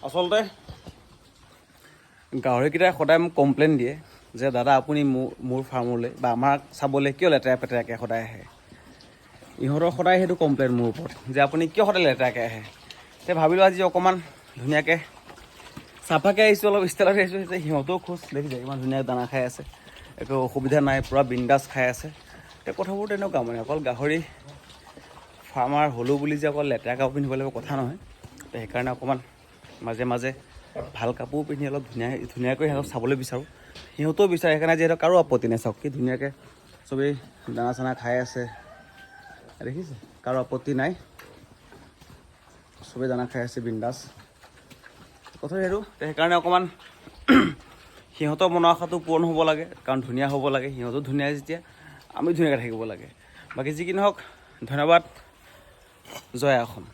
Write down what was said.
আচলতে গাহৰিকেইটাই সদায় মোক কমপ্লেইন দিয়ে যে দাদা আপুনি মোৰ ফাৰ্মলৈ বা আমাক চাবলৈ কিয় লেতেৰা পেতেৰাকৈ সদায় আহে। ইহঁতৰ সদায় সেইটো কমপ্লেইন মোৰ ওপৰত যে আপুনি কিয় সদায় লেতেৰাকৈ আহে। এতিয়া ভাবিলোঁ আজি অকণমান ধুনীয়াকৈ চাফাকৈ আহিছোঁ, অলপ ষ্টাইলত আহিছোঁ। এতিয়া সিহঁতেও খোজ দেখিছে ইমান ধুনীয়া দানা খাই আছে, একো অসুবিধা নাই, পূৰা বিন্দাছ খাই আছে। এতিয়া কথাবোৰ তেনেকুৱা মানে অকল গাহৰি ফাৰ্মাৰ হ'লোঁ বুলি যে অকল লেতেৰা কাপোৰ পিন্ধিব লাগিব কথা নহয়। সেইকাৰণে অকণমান মাজে মাজে ভাল কাপোৰ পিন্ধি অলপ ধুনীয়াকৈ সিহঁতক চাবলৈ বিচাৰোঁ। সিহঁতেও বিচাৰে, সেইকাৰণে যিহেতু কাৰো আপত্তি নাই। চাওক কি ধুনীয়াকৈ চবেই দানা চানা খাই আছে, দেখিছে, কাৰো আপত্তি নাই, চবেই দানা খাই আছে বিন্দাছ। কথা সেইটো সেইকাৰণে অকণমান সিহঁতৰ মনৰ আশাটো পূৰণ হ'ব লাগে, কাৰণ ধুনীয়া হ'ব লাগে। সিহঁতো ধুনীয়া যেতিয়া আমি ধুনীয়াকৈ থাকিব লাগে। বাকী যি কি নহওক, ধন্যবাদ। জয় অসম।